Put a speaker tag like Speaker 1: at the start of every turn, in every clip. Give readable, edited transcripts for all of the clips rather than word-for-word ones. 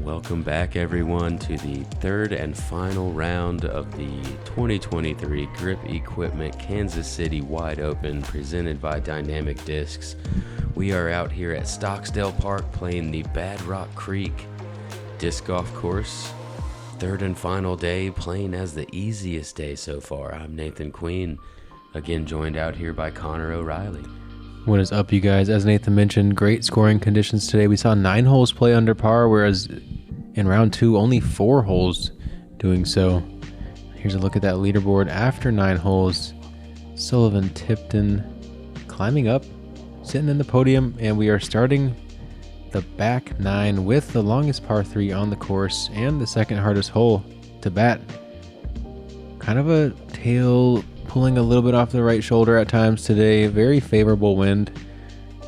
Speaker 1: Welcome back, everyone, to the third and final round of the 2023 Grip Equipment Kansas City Wide Open presented by Dynamic Discs. We are out here at Stocksdale Park playing the Bad Rock Creek Disc Golf Course. Third and final day, playing as the easiest day so far. I'm Nathan Queen, again joined out here by Connor O'Reilly.
Speaker 2: What is up, you guys? As Nathan mentioned, great scoring conditions today. We saw 9 holes play under par, whereas in round 2, only 4 holes doing so. Here's a look at that leaderboard after 9 holes. Sullivan Tipton climbing up, sitting in the podium, and we are starting the back 9 with the longest par 3 on the course and the second hardest hole to bat. Kind of a tail pulling a little bit off the right shoulder at times today. Very favorable wind.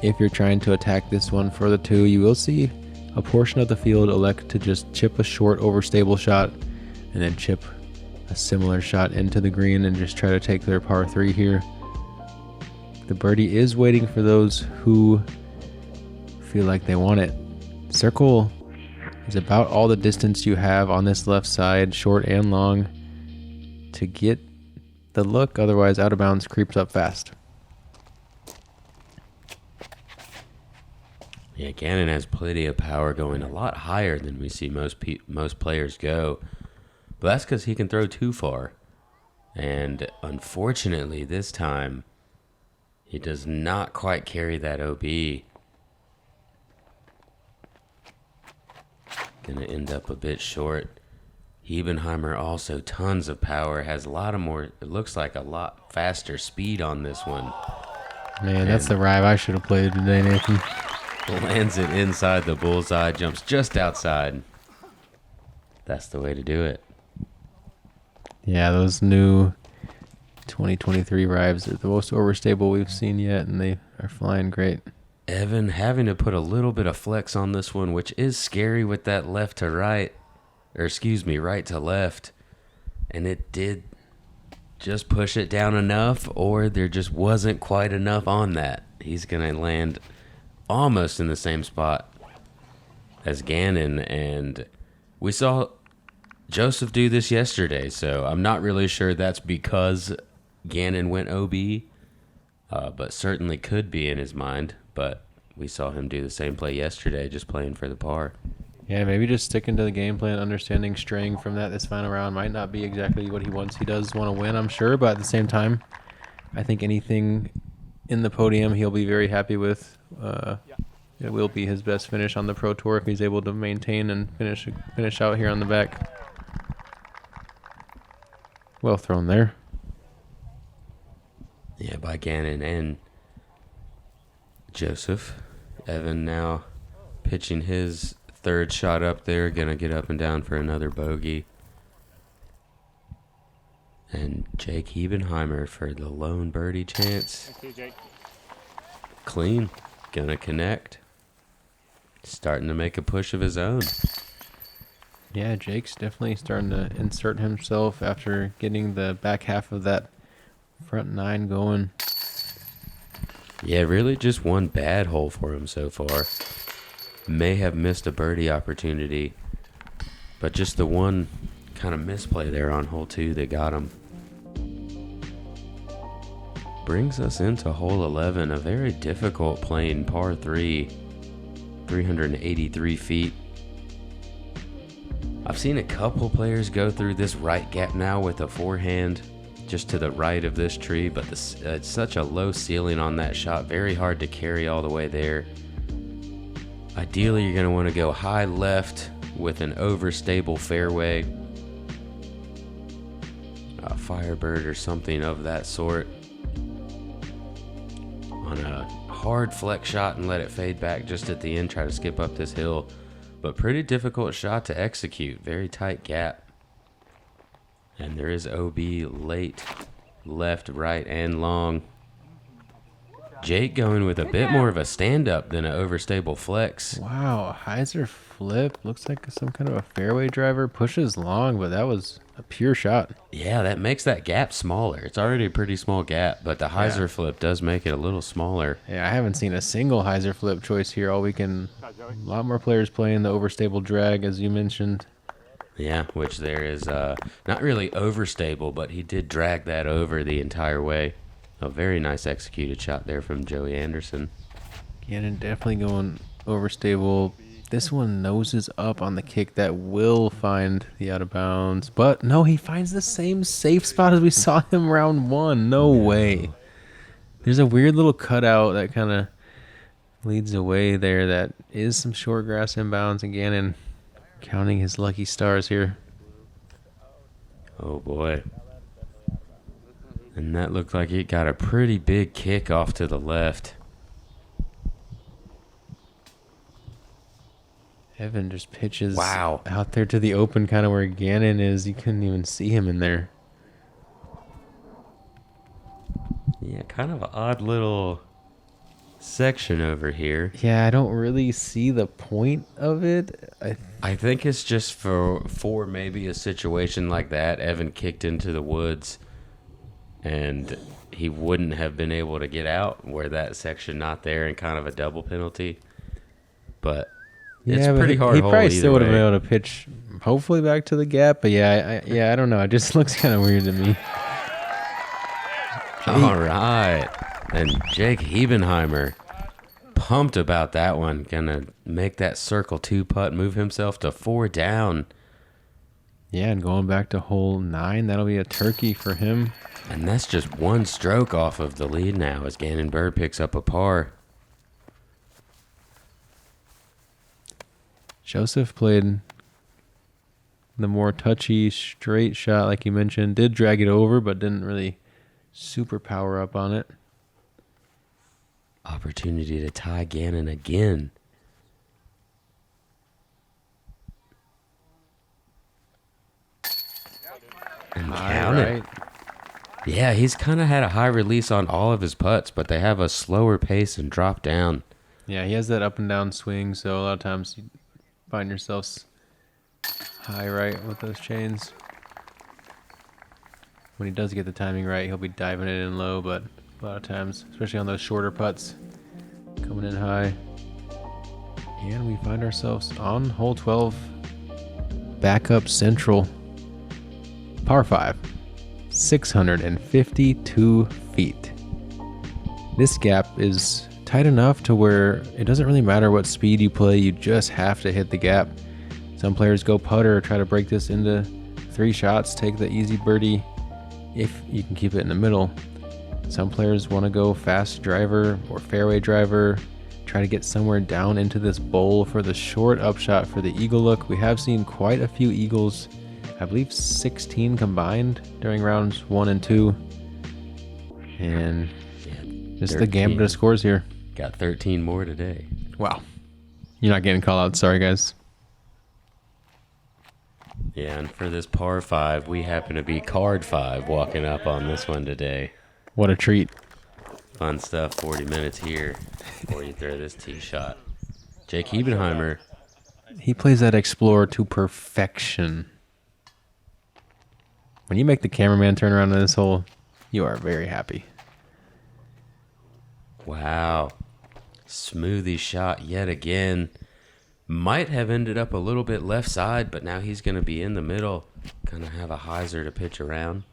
Speaker 2: If you're trying to attack this one for the 2, you will see a portion of the field elect to just chip a short overstable shot and then chip a similar shot into the green and just try to take their par 3 here. The birdie is waiting for those who feel like they want it. Circle is about all the distance you have on this left side, short and long, to get the look, otherwise out of bounds creeps up fast.
Speaker 1: Yeah, Gannon has plenty of power, going a lot higher than we see most players go. But that's because he can throw too far. And unfortunately, this time, he does not quite carry that OB. Gonna end up a bit short. Hebenheimer also tons of power, has a lot of more, it looks like a lot faster speed on this one.
Speaker 2: Man, that's the drive I should have played today, Nathan.
Speaker 1: Lands it inside the bullseye, jumps just outside. That's the way to do it.
Speaker 2: Yeah, those new 2023 rives are the most overstable we've seen yet, and they are flying great.
Speaker 1: Evan having to put a little bit of flex on this one, which is scary with that left to right, or excuse me, right to left. And it did just push it down enough, or there just wasn't quite enough on that. He's going to land almost in the same spot as Gannon, and we saw Joseph do this yesterday, so I'm not really sure that's because Gannon went OB, but certainly could be in his mind. But we saw him do the same play yesterday, just playing for the par.
Speaker 2: Yeah, maybe just sticking to the game plan, understanding straying from that this final round might not be exactly what he wants. He does want to win, I'm sure, but at the same time, I think anything in the podium he'll be very happy with. It will be his best finish on the Pro Tour if he's able to maintain and finish out here on the back. Well thrown there.
Speaker 1: Yeah, by Gannon and Joseph. Evan now pitching his third shot up there, gonna get up and down for another bogey. And Jake Hebenheimer for the lone birdie chance. Clean, gonna connect. Starting to make a push of his own.
Speaker 2: Yeah, Jake's definitely starting to insert himself after getting the back half of that front 9 going.
Speaker 1: Yeah, really just one bad hole for him so far. May have missed a birdie opportunity, but just the one kind of misplay there on hole 2 that got him. Brings us into hole 11, a very difficult playing par 3, 383 feet. I've seen a couple players go through this right gap now with a forehand just to the right of this tree, but it's such a low ceiling on that shot, very hard to carry all the way there. Ideally, you're going to want to go high left with an overstable fairway, a Firebird or something of that sort, on a hard flex shot and let it fade back just at the end, try to skip up this hill. But pretty difficult shot to execute, very tight gap. And there is OB late, left, right, and long. Jake going with a bit more of a stand-up than an overstable flex.
Speaker 2: Wow, hyzer flip. Looks like some kind of a fairway driver. Pushes long, but that was a pure shot.
Speaker 1: Yeah, that makes that gap smaller. It's already a pretty small gap, but the hyzer flip does make it a little smaller.
Speaker 2: Yeah, I haven't seen a single hyzer flip choice here all weekend. A lot more players playing the overstable drag, as you mentioned.
Speaker 1: Yeah, which there is not really overstable, but he did drag that over the entire way. A very nice executed shot there from Joey Anderson.
Speaker 2: Gannon definitely going overstable. This one noses up on the kick that will find the out of bounds. But no, he finds the same safe spot as we saw him round one. No way. There's a weird little cutout that kind of leads away there. That is some short grass inbounds. And Gannon counting his lucky stars here.
Speaker 1: Oh, boy. And that looked like it got a pretty big kick off to the left.
Speaker 2: Evan just pitches
Speaker 1: Wow.
Speaker 2: out there to the open, kind of where Gannon is. You couldn't even see him in there.
Speaker 1: Yeah, kind of an odd little section over here.
Speaker 2: Yeah, I don't really see the point of it.
Speaker 1: I think it's just for maybe a situation like that. Evan kicked into the woods, and he wouldn't have been able to get out where that section not there, and kind of a double penalty. But it's pretty hard.
Speaker 2: He
Speaker 1: hole
Speaker 2: probably
Speaker 1: either
Speaker 2: still would have
Speaker 1: way.
Speaker 2: been able to pitch, hopefully back to the gap. But yeah, I don't know. It just looks kind of weird to me.
Speaker 1: All right, and Jake Hebenheimer, pumped about that one. Gonna make that circle 2 putt, move himself to 4 down.
Speaker 2: Yeah, and going back to hole 9, that'll be a turkey for him.
Speaker 1: And that's just one stroke off of the lead now as Gannon Buhr picks up a par.
Speaker 2: Joseph played the more touchy, straight shot, like you mentioned. Did drag it over, but didn't really super power up on it.
Speaker 1: Opportunity to tie Gannon again. And count it. Yeah, he's kind of had a high release on all of his putts, but they have a slower pace and drop down.
Speaker 2: Yeah, he has that up and down swing, so a lot of times you find yourself high right with those chains. When he does get the timing right, he'll be diving it in low, but a lot of times, especially on those shorter putts, coming in high. And we find ourselves on hole 12, backup central, par 5, 652 feet. This gap is tight enough to where it doesn't really matter what speed you play, you just have to hit the gap. Some players go putter, try to break this into 3 shots, take the easy birdie if you can keep it in the middle. Some players want to go fast driver or fairway driver, try to get somewhere down into this bowl for the short upshot for the eagle look. We have seen quite a few eagles, I believe 16 combined during rounds 1 and 2. And just the gambit of scores here.
Speaker 1: Got 13 more today.
Speaker 2: Wow. You're not getting call outs. Sorry, guys.
Speaker 1: Yeah, and for this par 5, we happen to be card 5 walking up on this one today.
Speaker 2: What a treat.
Speaker 1: Fun stuff, 40 minutes here before you throw this tee shot. Jake Hebenheimer.
Speaker 2: He plays that Explorer to perfection. When you make the cameraman turn around in this hole, you are very happy.
Speaker 1: Wow. Smoothie shot yet again. Might have ended up a little bit left side, but now he's going to be in the middle. Kind of have a hyzer to pitch around.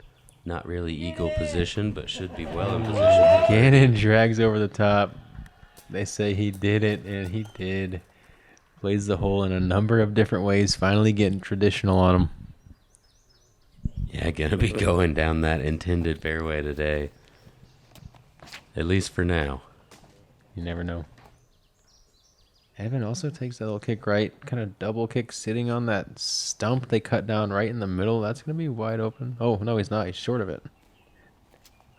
Speaker 1: Not really eagle position, but should be well in position.
Speaker 2: Gannon drags over the top. They say he did it, and he did. Plays the hole in a number of different ways, finally getting traditional on him.
Speaker 1: Yeah, going to be going down that intended fairway today. At least for now.
Speaker 2: You never know. Evan also takes that little kick right, kind of double kick sitting on that stump they cut down right in the middle. That's going to be wide open. Oh, no, he's not. He's short of it.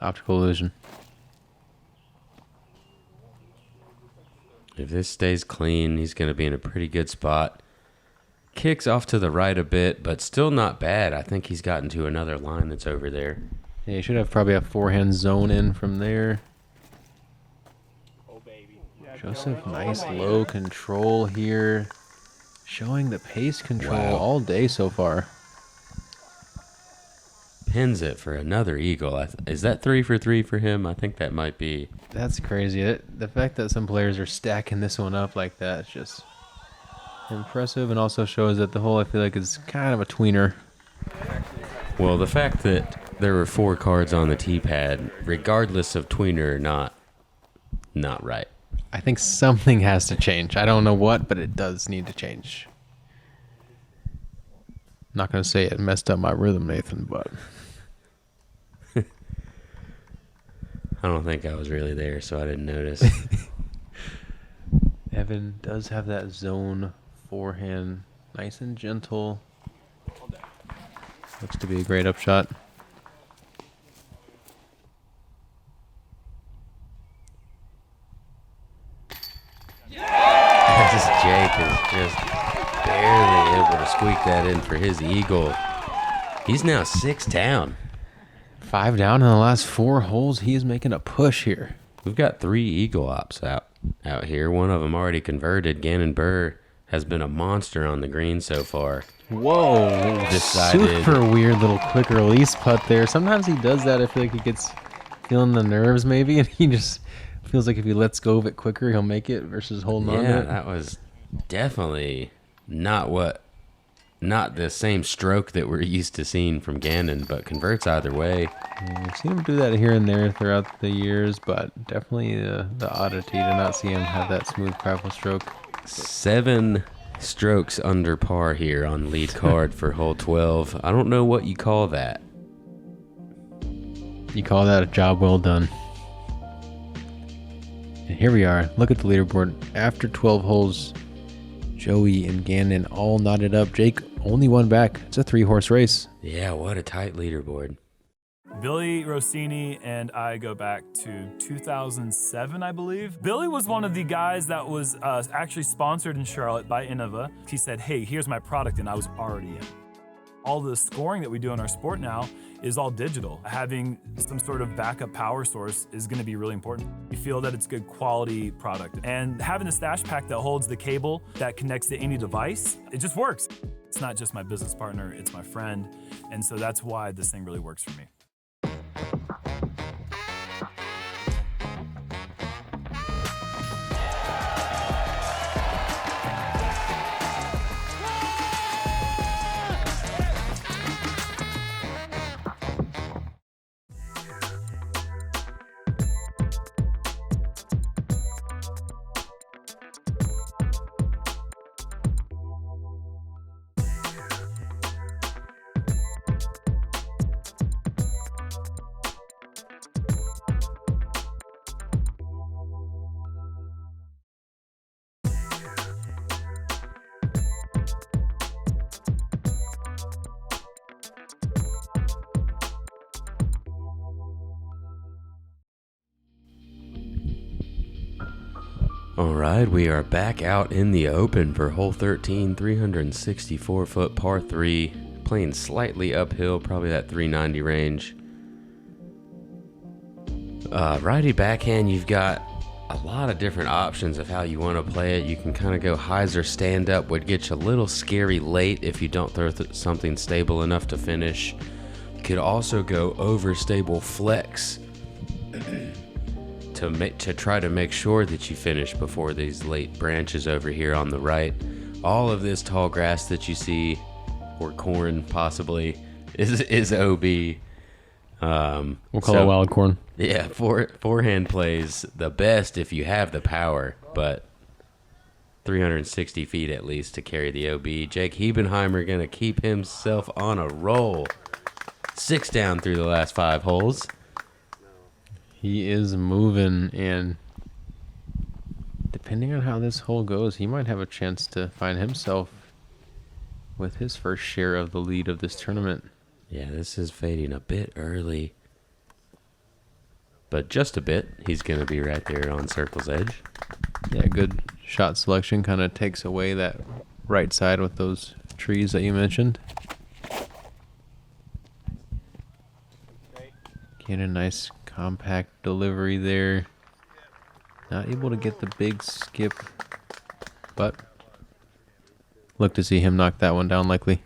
Speaker 2: Optical illusion.
Speaker 1: If this stays clean, he's going to be in a pretty good spot. Kicks off to the right a bit, but still not bad. I think he's gotten to another line that's over there.
Speaker 2: Yeah, you should have probably a forehand zone in from there. Joseph, nice low control here. Showing the pace control all day so far.
Speaker 1: pins it for another eagle. Is that 3 for 3 for him? I think that might be.
Speaker 2: That's crazy. The fact that some players are stacking this one up like that is just impressive, and also shows that the hole, I feel like, is kind of a tweener.
Speaker 1: Well, the fact that there were 4 cards on the tee pad, regardless of tweener or not right.
Speaker 2: I think something has to change. I don't know what, but it does need to change. Not going to say it messed up my rhythm, Nathan, but...
Speaker 1: I don't think I was really there, so I didn't notice.
Speaker 2: Evan does have that zone forehand, nice and gentle. Looks to be a great upshot.
Speaker 1: Jake is just barely able to squeak that in for his eagle. He's now 6 down.
Speaker 2: 5 down in the last 4 holes. He is making a push here.
Speaker 1: We've got 3 eagle ops out here. One of them already converted. Gannon Buhr has been a monster on the green so far.
Speaker 2: Whoa.
Speaker 1: Decided.
Speaker 2: Super weird little quick release putt there. Sometimes he does that. I feel like he gets feeling the nerves maybe, and he just feels like if he lets go of it quicker, he'll make it versus holding on to
Speaker 1: Yeah,
Speaker 2: it.
Speaker 1: that was definitely not the same stroke that we're used to seeing from Gannon, but converts either way.
Speaker 2: Yeah, we've seen him do that here and there throughout the years, but definitely the oddity to not see him have that smooth, powerful stroke.
Speaker 1: 7 strokes under par here on lead card for hole 12. I don't know what you call that.
Speaker 2: You call that a job well done. And here we are. Look at the leaderboard. After 12 holes, Joey and Gannon all knotted up. Jake only one back. It's a 3-horse race.
Speaker 1: Yeah, what a tight leaderboard.
Speaker 3: Billy Rossini and I go back to 2007, I believe. Billy was one of the guys that was actually sponsored in Charlotte by Innova. He said, hey, here's my product, and I was already in. All the scoring that we do in our sport now is all digital. Having some sort of backup power source is gonna be really important. We feel that it's good quality product. And having a stash pack that holds the cable that connects to any device, it just works. It's not just my business partner, it's my friend. And so that's why this thing really works for me.
Speaker 1: All right, we are back out in the open for hole 13, 364-foot par 3, playing slightly uphill, probably that 390 range. Righty backhand, you've got a lot of different options of how you want to play it. You can kind of go hyzer stand up, would get you a little scary late if you don't throw something stable enough to finish. You could also go overstable flex to try to make sure that you finish before these late branches over here on the right. All of this tall grass that you see, or corn possibly, is OB.
Speaker 2: We'll call it wild corn.
Speaker 1: Yeah, forehand plays the best if you have the power, but 360 feet at least to carry the OB. Jake Hebenheimer going to keep himself on a roll. 6 down through the last 5 holes.
Speaker 2: He is moving, and depending on how this hole goes, he might have a chance to find himself with his first share of the lead of this tournament.
Speaker 1: Yeah, this is fading a bit early, but just a bit. He's going to be right there on circle's edge.
Speaker 2: Yeah, good shot selection. Kind of takes away that right side with those trees that you mentioned. Get a nice compact delivery there. Not able to get the big skip, but look to see him knock that one down likely.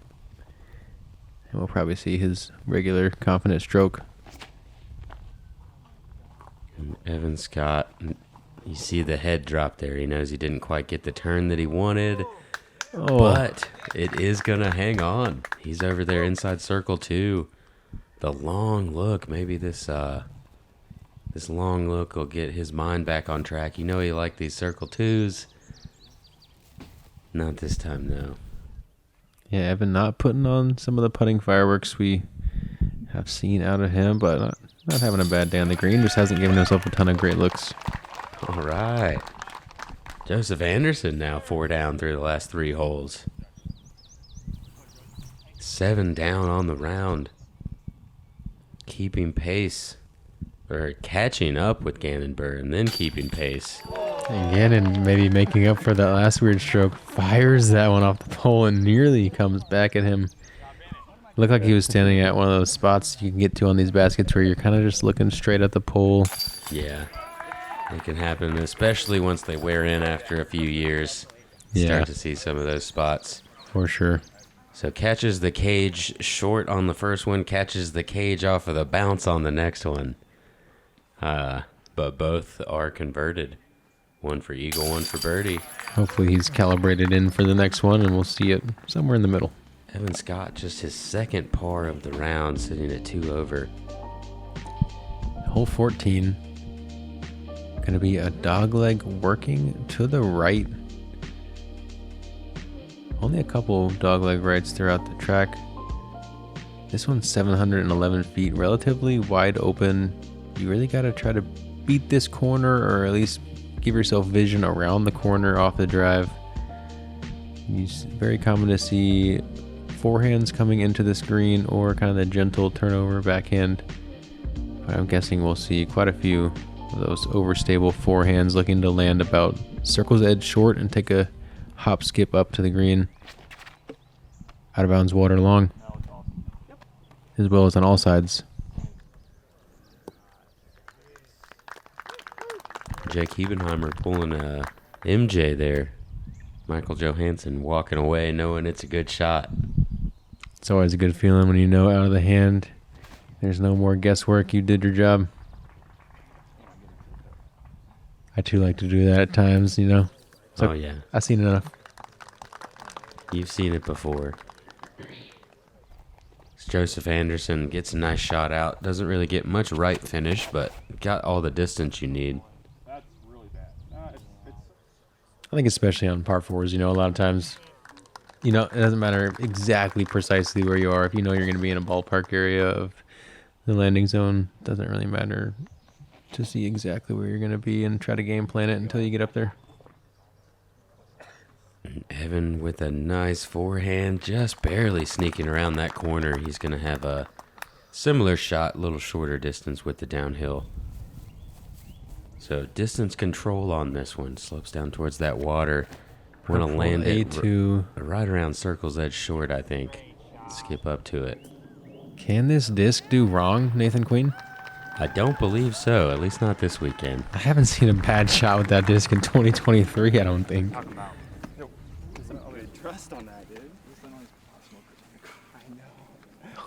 Speaker 2: And we'll probably see his regular confident stroke.
Speaker 1: And Evan Scott, you see the head drop there. He knows he didn't quite get the turn that he wanted.
Speaker 2: Oh,
Speaker 1: But it is going to hang on. He's over there inside circle 2. The long look. Maybe this long look will get his mind back on track. You know he liked these circle 2s. Not this time, though.
Speaker 2: yeah, Evan not putting on some of the putting fireworks we have seen out of him, but not having a bad day on the green. Just hasn't given himself a ton of great looks.
Speaker 1: All right. Joseph Anderson now 4 down through the last 3 holes. 7 down on the round. Keeping pace. Or catching up with Gannon Buhr and then keeping pace.
Speaker 2: And Gannon maybe making up for that last weird stroke. Fires that one off the pole and nearly comes back at him. Looked like he was standing at one of those spots you can get to on these baskets where you're kind of just looking straight at the pole.
Speaker 1: Yeah. It can happen, especially once they wear in after a few years.
Speaker 2: Yeah.
Speaker 1: Start to see some of those spots.
Speaker 2: For sure.
Speaker 1: So catches the cage short on the first one, catches the cage off of the bounce on the next one. But both are converted. One for eagle, one for birdie.
Speaker 2: Hopefully he's calibrated in for the next one, and we'll see it somewhere in the middle.
Speaker 1: Evan Scott, just his second par of the round, sitting at 2 over.
Speaker 2: Hole 14. Going to be a dogleg working to the right. Only a couple dogleg rights throughout the track. This one's 711 feet, relatively wide open. You really got to try to beat this corner, or at least give yourself vision around the corner off the drive. It's very common to see forehands coming into this green, or kind of the gentle turnover backhand. But I'm guessing we'll see quite a few of those overstable forehands looking to land about circle's edge short and take a hop skip up to the green. Out of bounds water long, as well as on all sides.
Speaker 1: Jake Hebenheimer pulling a MJ there. Michael Johansson walking away knowing it's a good shot.
Speaker 2: It's always a good feeling when you know out of the hand. There's no more guesswork. You did your job. I too like to do that at times, you know. So
Speaker 1: Oh, yeah.
Speaker 2: I've seen enough.
Speaker 1: You've seen it before. Joseph Anderson gets a nice shot out. Doesn't really get much right finish, but got all the distance you need.
Speaker 4: That's really bad.
Speaker 2: I think especially on par fours, you know, a lot of times, you know, it doesn't matter exactly precisely where you are. If you know you're going to be in a ballpark area of the landing zone, it doesn't really matter to see exactly where you're going to be and try to game plan it until you get up there.
Speaker 1: Evan with a nice forehand, just barely sneaking around that corner. He's going to have a similar shot, a little shorter distance with the downhill. So distance control on this one. Slopes down towards that water. Want to land it
Speaker 2: A2.
Speaker 1: right around circle's edge short, I think. Skip up to it.
Speaker 2: Can this disc do wrong, Nathan Queen?
Speaker 1: I don't believe so, at least not this weekend.
Speaker 2: I haven't seen a bad shot with that disc in 2023, I don't think.
Speaker 4: Talk about. No, somebody trust on that, dude. I know.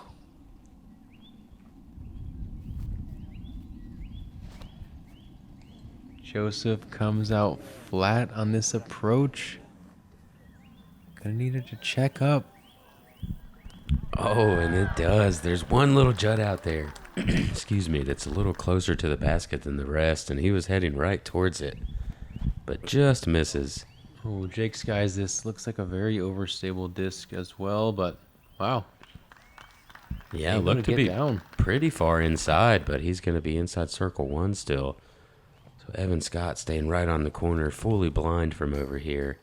Speaker 2: Joseph comes out flat on this approach. Gonna need it to check up.
Speaker 1: Oh, and it does. There's one little jut out there. Excuse me, that's a little closer to the basket than the rest, and he was heading right towards it, but just misses.
Speaker 2: Oh, Jake skies this. Looks like a very overstable disc as well, but wow.
Speaker 1: Yeah,
Speaker 2: Able
Speaker 1: looked to
Speaker 2: get
Speaker 1: be
Speaker 2: down.
Speaker 1: pretty far inside, but he's going to be inside circle 1 still. So Evan Scott staying right on the corner, fully blind from over here.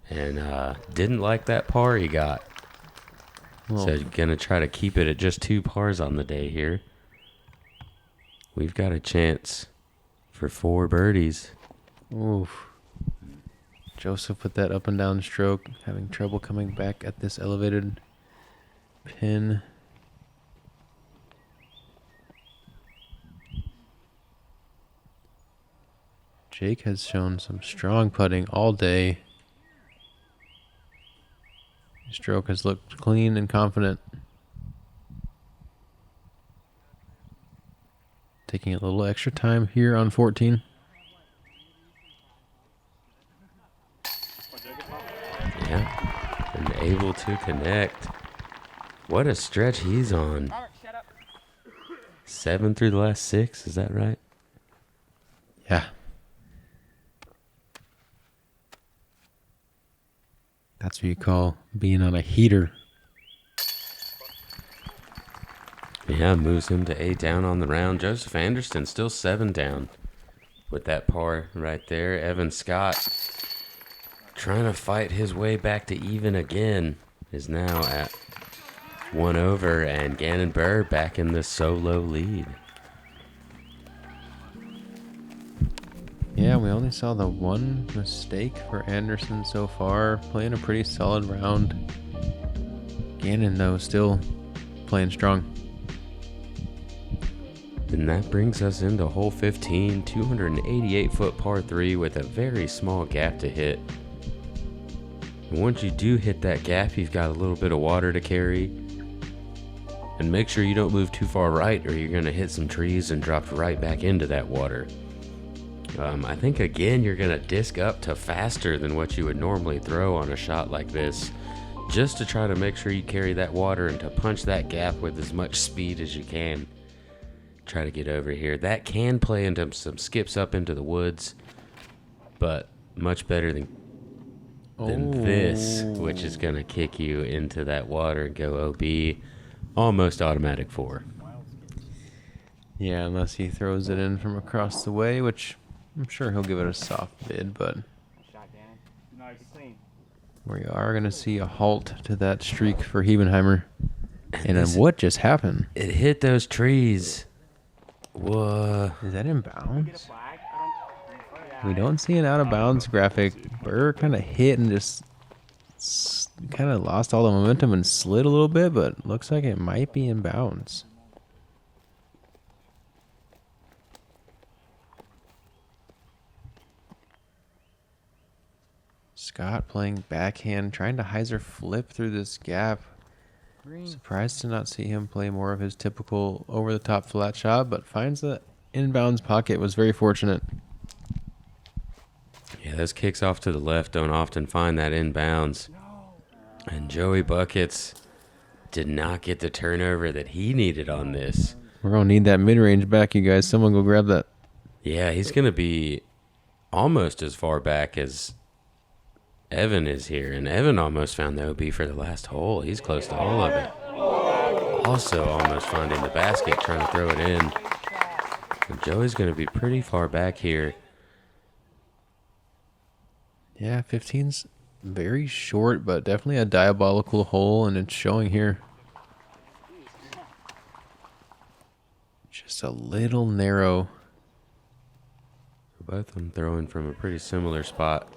Speaker 1: And didn't like that par he got.
Speaker 2: Well,
Speaker 1: So going to try to keep it at just 2 pars on the day here. We've got a chance for 4 birdies.
Speaker 2: oof. Joseph with that up and down stroke, having trouble coming back at this elevated pin. Jake has shown some strong putting all day. Stroke has looked clean and confident. Taking a little extra time here on 14.
Speaker 1: Yeah, and able to connect. What a stretch he's on. 7 through the last 6, is that right?
Speaker 2: Yeah. That's what you call being on a heater.
Speaker 1: Yeah, moves him to 8 down on the round. Joseph Anderson still 7 down with that par right there. Evan Scott trying to fight his way back to even again is now at 1 over, and Gannon Buhr back in the solo lead.
Speaker 2: Yeah, we only saw the one mistake for Anderson so far. Playing a pretty solid round. Gannon, though, still playing strong.
Speaker 1: And that brings us into hole 15, 288-foot par 3 with a very small gap to hit. And once you do hit that gap, you've got a little bit of water to carry. And make sure you don't move too far right or you're going to hit some trees and drop right back into that water. I think, again, you're going to disc up to faster than what you would normally throw on a shot like this, just to try to make sure you carry that water and to punch that gap with as much speed as you can. Try to get over here. That can play into some skips up into the woods, but much better than this, which is going to kick you into that water and go OB. Almost automatic 4.
Speaker 2: Yeah, unless he throws it in from across the way, which I'm sure he'll give it a soft bid, but we are going to see a halt to that streak for Hebenheimer. And then what just happened?
Speaker 1: It hit those trees. Whoa.
Speaker 2: Is that in bounds? We don't see an out of bounds graphic. Buhr kind of hit and just kind of lost all the momentum and slid a little bit, but looks like it might be in bounds. Scott playing backhand, trying to hyzer flip through this gap. Surprised to not see him play more of his typical over-the-top flat shot, but finds the inbounds pocket. Was very fortunate.
Speaker 1: Yeah, those kicks off to the left don't often find that inbounds. And Joey Buckets did not get the turnover that he needed on this.
Speaker 2: We're going to need that mid-range back, you guys. Someone go grab that.
Speaker 1: Yeah, he's going to be almost as far back as Evan is here. And Evan almost found the OB for the last hole. He's close to all of it. Also almost finding the basket, trying to throw it in. And Joey's going to be pretty far back here.
Speaker 2: Yeah, 15's very short, but definitely a diabolical hole, and it's showing here. Just a little narrow.
Speaker 1: Both of them throwing from a pretty similar spot.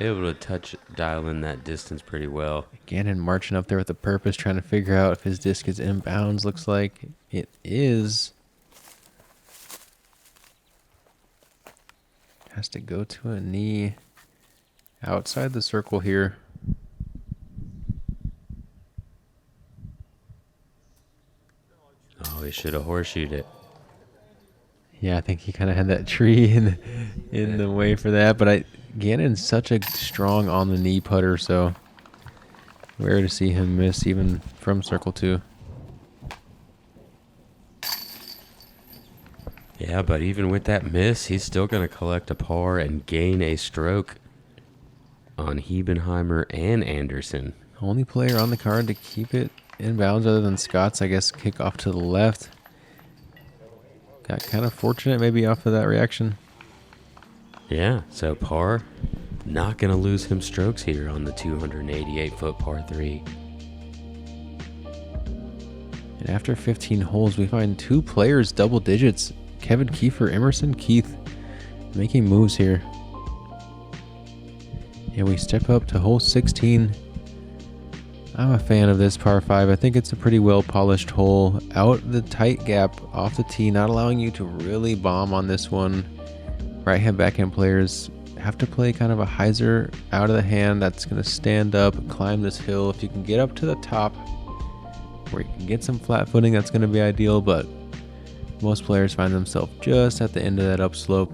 Speaker 1: Able to dial in that distance pretty well.
Speaker 2: Gannon marching up there with a purpose, trying to figure out if his disc is inbounds. Looks like it is. Has to go to a knee outside the circle here.
Speaker 1: Oh, he should have horseshoed it.
Speaker 2: Yeah, I think he kind of had that tree in the way for that. But Gannon's such a strong on the knee putter, so rare to see him miss even from circle 2.
Speaker 1: Yeah, but even with that miss, he's still going to collect a par and gain a stroke on Hebenheimer and Anderson.
Speaker 2: Only player on the card to keep it inbounds other than Scott's, I guess, kick off to the left. Got kind of fortunate maybe off of that reaction.
Speaker 1: Yeah, so par, not going to lose him strokes here on the 288-foot par 3.
Speaker 2: And after 15 holes, we find 2 players double digits. Kevin Kiefer, Emerson Keith making moves here. And we step up to hole 16. I'm a fan of this par 5. I think it's a pretty well polished hole. Out the tight gap off the tee, not allowing you to really bomb on this one. Right hand, backhand players have to play kind of a hyzer out of the hand that's going to stand up, climb this hill. If you can get up to the top where you can get some flat footing, that's going to be ideal, but most players find themselves just at the end of that upslope,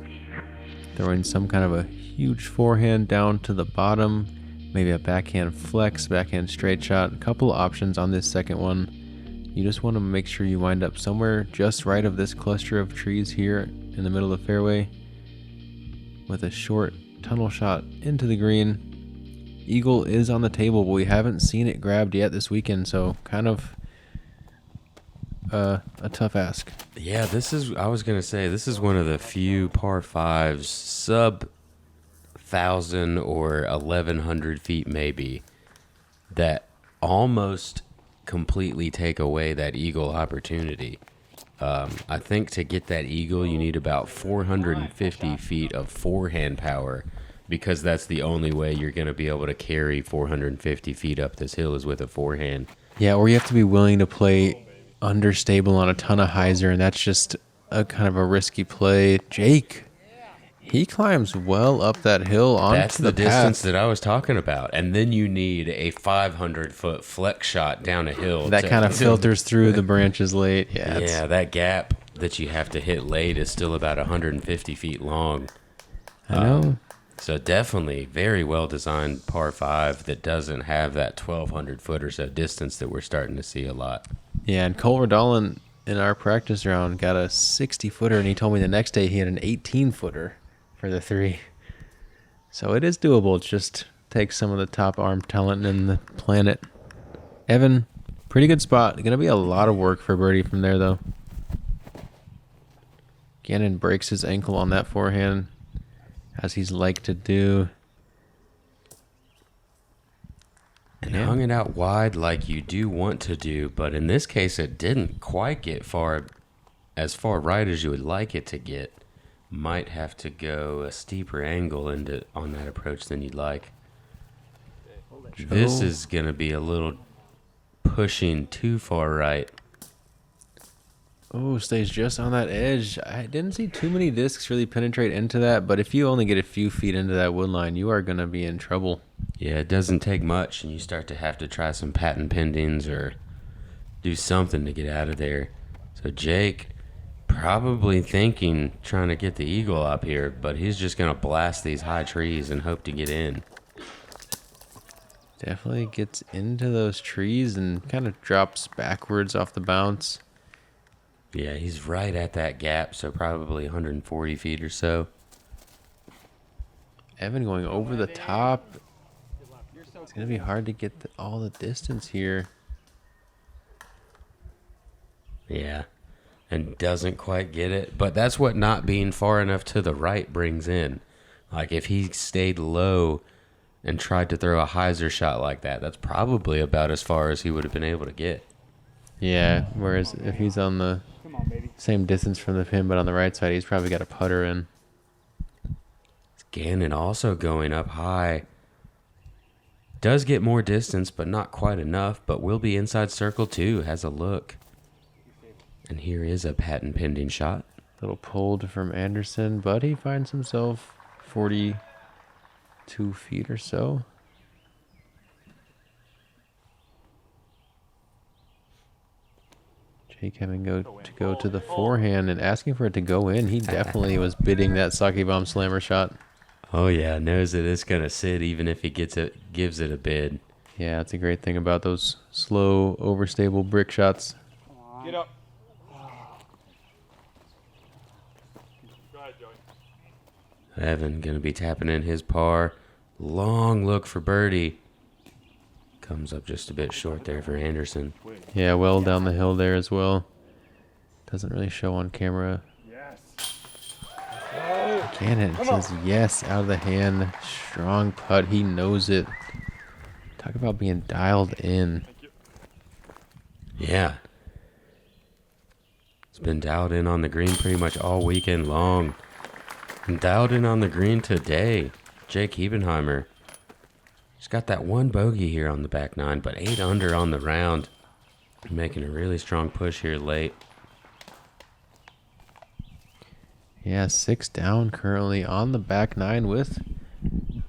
Speaker 2: throwing some kind of a huge forehand down to the bottom, maybe a backhand flex, backhand straight shot. A couple of options on this second one. You just want to make sure you wind up somewhere just right of this cluster of trees here in the middle of the fairway with a short tunnel shot into the green. Eagle is on the table, but we haven't seen it grabbed yet this weekend, so kind of a tough ask.
Speaker 1: Yeah, I was going to say, this is one of the few par fives, sub 1,000 or 1,100 feet maybe, that almost completely take away that eagle opportunity. I think to get that eagle, you need about 450 feet of forehand power, because that's the only way you're going to be able to carry 450 feet up this hill is with a forehand.
Speaker 2: Yeah, or you have to be willing to play understable on a ton of hyzer, and that's just a kind of a risky play. Jake, he climbs well up that hill onto
Speaker 1: That's the
Speaker 2: path.
Speaker 1: distance that I was talking about. And then you need a 500-foot flex shot down a hill.
Speaker 2: That kind of filters through the branches late.
Speaker 1: Yeah, that gap that you have to hit late is still about 150 feet long.
Speaker 2: I know.
Speaker 1: So definitely very well designed par 5 that doesn't have that 1,200 foot or so distance that we're starting to see a lot.
Speaker 2: Yeah, and Cole Redolin in our practice round got a 60-footer, and he told me the next day he had an 18-footer for the 3. So it is doable. It just takes some of the top arm talent in the planet. Evan, pretty good spot. Going to be a lot of work for birdie from there, though. Gannon breaks his ankle on that forehand, as he's like to do.
Speaker 1: And hung it out wide like you do want to do, but in this case it didn't quite get as far right as you would like it to get. Might have to go a steeper angle on that approach than you'd like. This is going to be a little pushing too far right.
Speaker 2: Oh, stays just on that edge. I didn't see too many discs really penetrate into that, but if you only get a few feet into that wood line, you are going to be in trouble.
Speaker 1: Yeah, it doesn't take much, and you start to have to try some patent pendings or do something to get out of there. So Jake probably trying to get the eagle up here, but he's just going to blast these high trees and hope to get in.
Speaker 2: Definitely gets into those trees and kind of drops backwards off the bounce.
Speaker 1: Yeah, he's right at that gap, so probably 140 feet or so.
Speaker 2: Evan going over the top. It's going to be hard to get all the distance here.
Speaker 1: Yeah, and doesn't quite get it. But that's what not being far enough to the right brings in. Like, if he stayed low and tried to throw a hyzer shot like that, that's probably about as far as he would have been able to get.
Speaker 2: Yeah, whereas if he's on the same distance from the pin, but on the right side, he's probably got a putter in.
Speaker 1: Gannon also going up high. Does get more distance, but not quite enough, but will be inside circle too. Has a look. And here is a patent pending shot.
Speaker 2: Little pulled from Anderson, but he finds himself 42 feet or so. Jake having to go to the forehand and asking for it to go in. He definitely was bidding that sake bomb slammer shot.
Speaker 1: Oh yeah, knows that it's gonna sit even if he gives it a bid.
Speaker 2: Yeah, that's a great thing about those slow, overstable brick shots.
Speaker 4: Get up.
Speaker 1: Evan gonna be tapping in his par. Long look for birdie. Comes up just a bit short there for Anderson.
Speaker 2: Yeah, well down the hill there as well. Doesn't really show on camera.
Speaker 4: Yes.
Speaker 2: Gannon says yes out of the hand. Strong putt. He knows it. Talk about being dialed in.
Speaker 1: Yeah. It's been dialed in on the green pretty much all weekend long. And dialed in on the green today. Jake Hebenheimer. He's got that one bogey here on the back nine, but 8 under on the round. Making a really strong push here late.
Speaker 2: Yeah, 6 down currently on the back nine with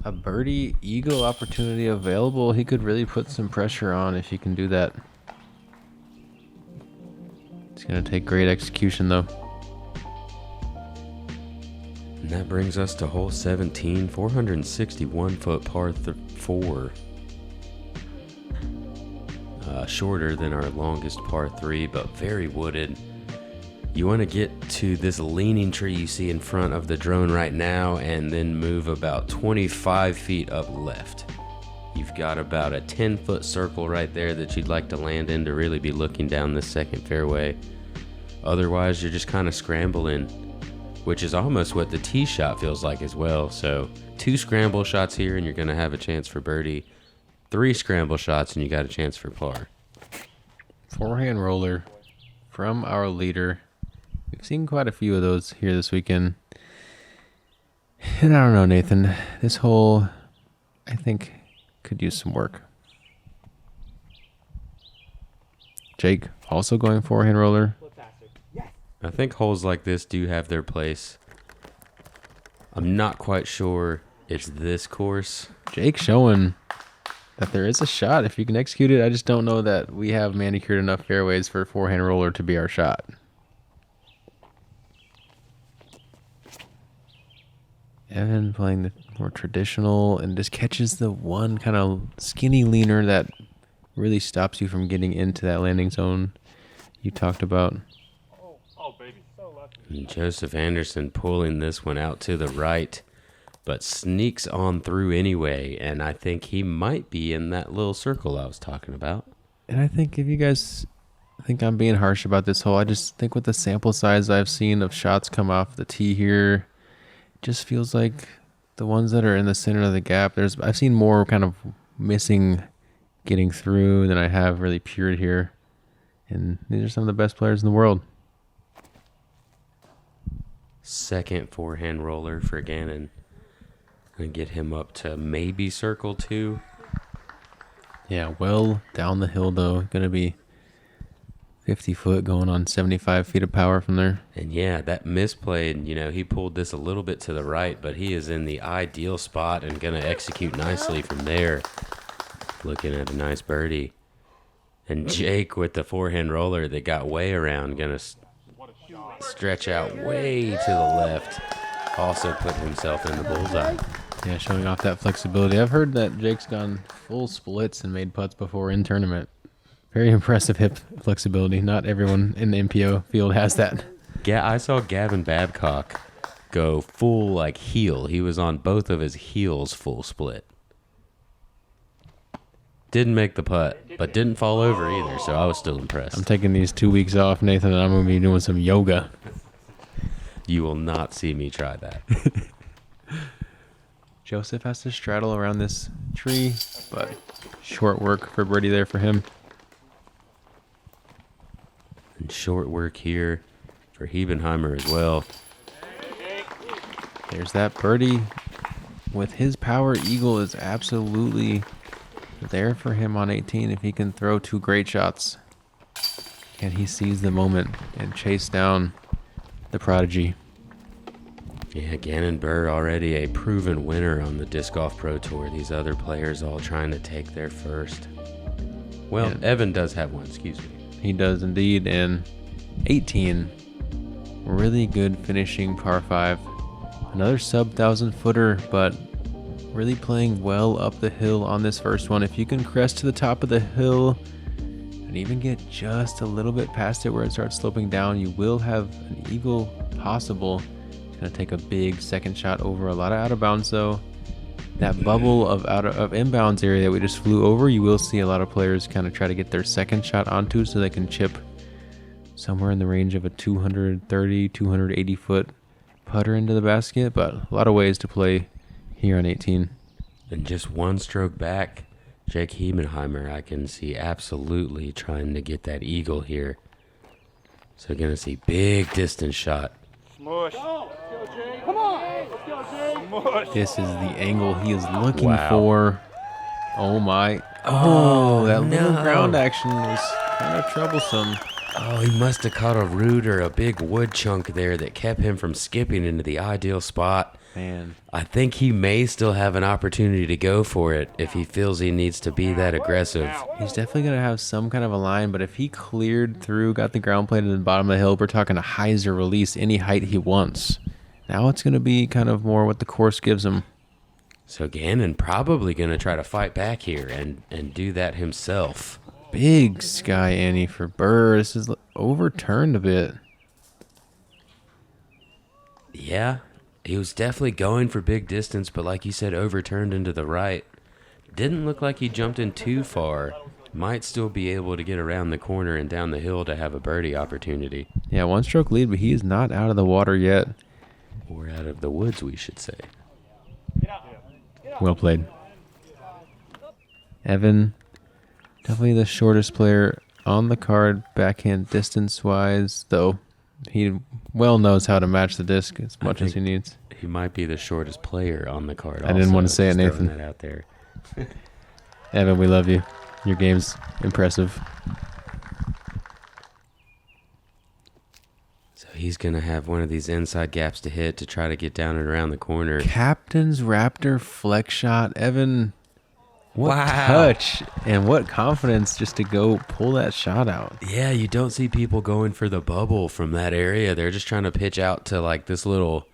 Speaker 2: a birdie eagle opportunity available. He could really put some pressure on if he can do that. It's going to take great execution, though.
Speaker 1: And that brings us to hole 17, 461 foot par 4. Shorter than our longest par 3, but very wooded. You want to get to this leaning tree you see in front of the drone right now and then move about 25 feet up left. You've got about a 10-foot circle right there that you'd like to land in to really be looking down this second fairway. Otherwise, you're just kind of scrambling, which is almost what the tee shot feels like as well. So 2 scramble shots here and you're going to have a chance for birdie. 3 scramble shots and you got a chance for par.
Speaker 2: Forehand roller from our leader. We've seen quite a few of those here this weekend. And I don't know, Nathan. This hole, I think, could use some work. Jake also going forehand roller.
Speaker 1: I think holes like this do have their place. I'm not quite sure it's this course.
Speaker 2: Jake showing that there is a shot if you can execute it. I just don't know that we have manicured enough fairways for a forehand roller to be our shot. Evan playing the more traditional and just catches the one kind of skinny leaner that really stops you from getting into that landing zone you talked about.
Speaker 1: And Joseph Anderson pulling this one out to the right, but sneaks on through anyway, and I think he might be in that little circle I was talking about.
Speaker 2: And I think if you guys think I'm being harsh about this hole, I just think with the sample size I've seen of shots come off the tee here, it just feels like the ones that are in the center of the gap, I've seen more kind of missing getting through than I have really pured here. And these are some of the best players in the world.
Speaker 1: Second forehand roller for Gannon. And get him up to maybe circle 2.
Speaker 2: Yeah, well down the hill, though. Going to be 50 foot going on 75 feet of power from there.
Speaker 1: And yeah, that misplayed, he pulled this a little bit to the right, but he is in the ideal spot and going to execute nicely from there. Looking at a nice birdie. And Jake with the forehand roller that got way around, going to stretch out way to the left. Also put himself in the bullseye.
Speaker 2: Yeah, showing off that flexibility. I've heard that Jake's gone full splits and made putts before in tournament. Very impressive hip flexibility. Not everyone in the MPO field has that.
Speaker 1: Yeah, I saw Gavin Babcock go full heel. He was on both of his heels full split. Didn't make the putt, but didn't fall over either, so I was still impressed.
Speaker 2: I'm taking these 2 weeks off, Nathan, and I'm going to be doing some yoga.
Speaker 1: You will not see me try that.
Speaker 2: Joseph has to straddle around this tree, but short work for birdie there for him.
Speaker 1: And short work here for Hebenheimer as well.
Speaker 2: There's that birdie. With his power, eagle is absolutely there for him on 18 if he can throw 2 great shots. And he sees the moment and chase down the prodigy.
Speaker 1: Yeah, Gannon Buhr already a proven winner on the Disc Golf Pro Tour. These other players all trying to take their first. Well,
Speaker 2: Yeah.
Speaker 1: Evan does have one, excuse me.
Speaker 2: He does indeed. And 18, really good finishing par 5. Another sub 1,000 footer, but really playing well up the hill on this first one. If you can crest to the top of the hill and even get just a little bit past it where it starts sloping down, you will have an eagle possible. It's going to take a big second shot over. A lot of out of bounds though. That bubble of inbounds area that we just flew over, you will see a lot of players kind of try to get their second shot onto so they can chip somewhere in the range of a 230, 280 foot putter into the basket, but a lot of ways to play here on 18.
Speaker 1: And just one stroke back, Jake Hebenheimer, I can see absolutely trying to get that eagle here. So going to see big distance shot.
Speaker 4: Smush. Come on. Let's go, Jay. Smush.
Speaker 2: This is the angle he is looking
Speaker 1: Wow.
Speaker 2: for. Oh my. Oh, that little
Speaker 1: no.
Speaker 2: ground action was kind of troublesome.
Speaker 1: Oh, he must have caught a root or a big wood chunk there that kept him from skipping into the ideal spot.
Speaker 2: Man.
Speaker 1: I think he may still have an opportunity to go for it if he feels he needs to be that aggressive.
Speaker 2: He's definitely going to have some kind of a line, but if he cleared through, got the ground plate at the bottom of the hill, we're talking a hyzer release any height he wants. Now it's going to be kind of more what the course gives him.
Speaker 1: So Gannon probably going to try to fight back here and do that himself.
Speaker 2: Big Sky Annie for Buhr. This is overturned a bit.
Speaker 1: Yeah, he was definitely going for big distance, but like you said, overturned into the right. Didn't look like he jumped in too far. Might still be able to get around the corner and down the hill to have a birdie opportunity.
Speaker 2: Yeah, 1-stroke lead, but he is not out of the water yet.
Speaker 1: Or out of the woods, we should say.
Speaker 2: Well played. Evan, definitely the shortest player on the card, backhand distance-wise, though he well knows how to match the disc as much as he needs.
Speaker 1: He might be the shortest player on the card.
Speaker 2: I didn't want to say it,
Speaker 1: Just throwing
Speaker 2: Nathan.
Speaker 1: that out there.
Speaker 2: Evan, we love you. Your game's impressive.
Speaker 1: So he's going to have one of these inside gaps to hit to try to get down and around the corner.
Speaker 2: Captain's Raptor flex shot. Evan, what
Speaker 1: Wow.
Speaker 2: touch and what confidence just to go pull that shot out.
Speaker 1: Yeah, you don't see people going for the bubble from that area. They're just trying to pitch out to like this little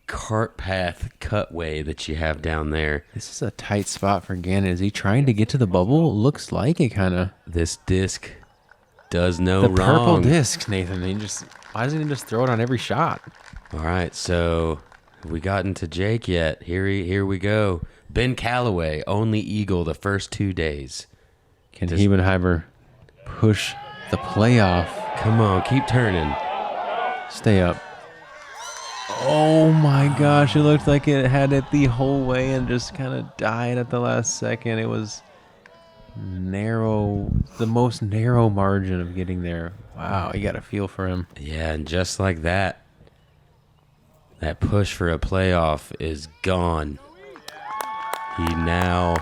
Speaker 1: cart path cutway that you have down there.
Speaker 2: This is a tight spot for Gannon. Is he trying to get to the bubble? Looks like it kind of.
Speaker 1: This disc does no
Speaker 2: The
Speaker 1: wrong.
Speaker 2: purple disc, Nathan. Why doesn't he just throw it on every shot?
Speaker 1: All right, so have we gotten to Jake yet? Here we go. Ben Calloway, only eagle the first 2 days.
Speaker 2: Can Hebenheimer push the playoff?
Speaker 1: Come on, keep turning.
Speaker 2: Stay up. Oh my gosh, it looked like it had it the whole way and just kind of died at the last second. It was narrow, the most narrow margin of getting there. Wow, you got a feel for him.
Speaker 1: Yeah, and just like that, that push for a playoff is gone. He now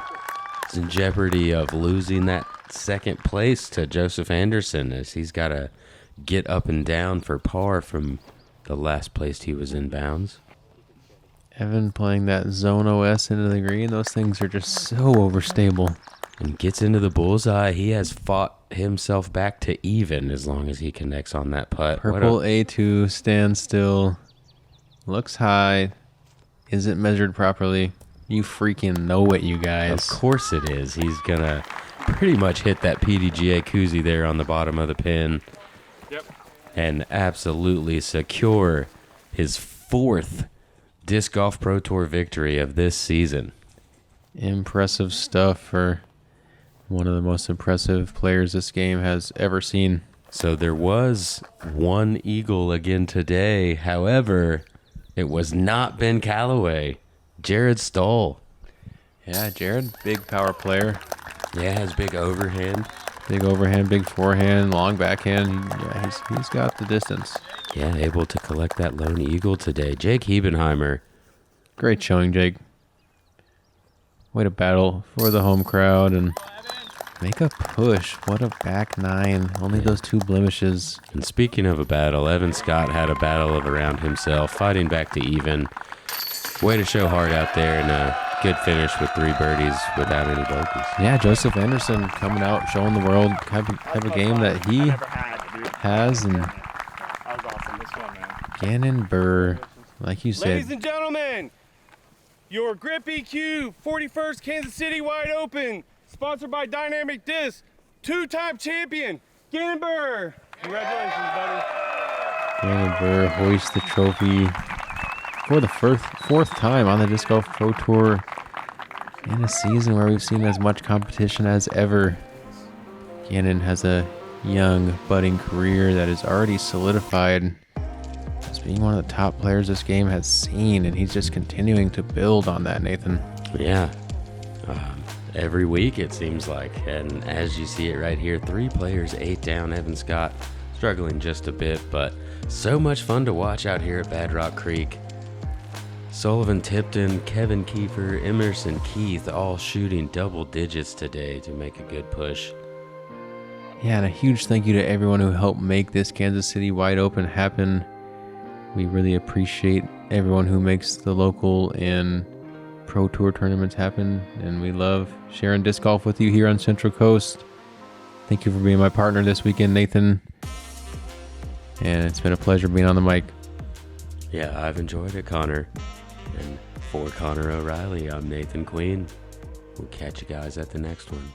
Speaker 1: is in jeopardy of losing that second place to Joseph Anderson, as he's got to get up and down for par from the last place he was in bounds.
Speaker 2: Evan playing that zone OS into the green. Those things are just so overstable.
Speaker 1: And gets into the bullseye. He has fought himself back to even as long as he connects on that putt.
Speaker 2: Purple A2 stands still. Looks high. Isn't measured properly. You freaking know it, you guys.
Speaker 1: Of course it is. He's going to pretty much hit that PDGA koozie there on the bottom of the pin.
Speaker 4: Yep.
Speaker 1: And absolutely secure his 4th Disc Golf Pro Tour victory of this season.
Speaker 2: Impressive stuff for one of the most impressive players this game has ever seen.
Speaker 1: So there was one eagle again today. However, it was not Ben Calloway. Jared Stoll.
Speaker 2: Yeah, Jared, big power player.
Speaker 1: Yeah, has big overhand.
Speaker 2: Big overhand, big forehand, long backhand. Yeah, he's got the distance.
Speaker 1: Yeah, able to collect that lone eagle today. Jake Hebenheimer.
Speaker 2: Great showing, Jake. Way to battle for the home crowd and make a push. What a back nine. Only those 2 blemishes.
Speaker 1: And speaking of a battle, Evan Scott had a battle of around himself, fighting back to even. Way to show heart out there, and a good finish with 3 birdies without any bogeys.
Speaker 2: Yeah, Joseph Anderson coming out, showing the world type of game that he
Speaker 4: Never had, dude.
Speaker 2: has. And
Speaker 4: That was awesome. This one, man.
Speaker 2: Gannon Buhr, like you
Speaker 5: Ladies
Speaker 2: said,
Speaker 5: and gentlemen, your Grip EQ 41st Kansas City Wide Open, sponsored by Dynamic Disc, 2-time champion, Gannon Buhr. Congratulations, buddy.
Speaker 2: Gannon Buhr hoists the trophy for the 4th time on the Disc Golf Pro Tour in a season where we've seen as much competition as ever. Gannon has a young, budding career that is already solidified as being one of the top players this game has seen, and he's just continuing to build on that, Nathan.
Speaker 1: Yeah. Every week it seems like. And as you see it right here, 3 players, 8 down. Evan Scott struggling just a bit, but so much fun to watch out here at Bad Rock Creek. Sullivan Tipton, Kevin Kiefer, Emerson Keith all shooting double digits today to make a good push.
Speaker 2: Yeah, and a huge thank you to everyone who helped make this Kansas City Wide Open happen. We really appreciate everyone who makes the local and pro tour tournaments happen, and we love sharing disc golf with you here on Central Coast. Thank you for being my partner this weekend, Nathan. And it's been a pleasure being on the mic.
Speaker 1: Yeah, I've enjoyed it, Connor. And for Connor O'Reilly, I'm Nathan Queen. We'll catch you guys at the next one.